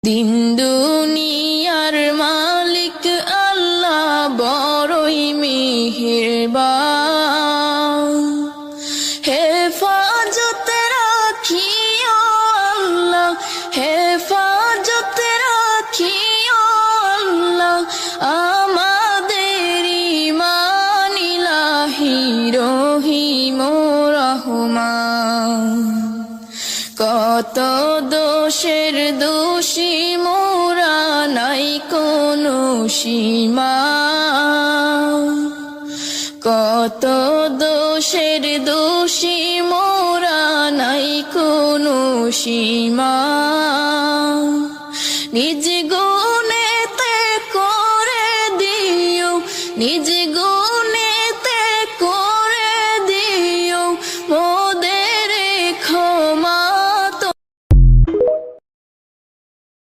দিন দুনিয়ার মালিক আল্লাহ বড়ই মেহেরবান, হেফাজত রাখিও আল্লাহ, হেফাজত রাখিও আল্লাহ আমাদের ঈমান ইলাহি রহিম রহমান। কত দোষের দোষী মোরা নাই কোনো সীমা, কত দোষের দোষী মোরা নাই কোনো সীমা। নিজ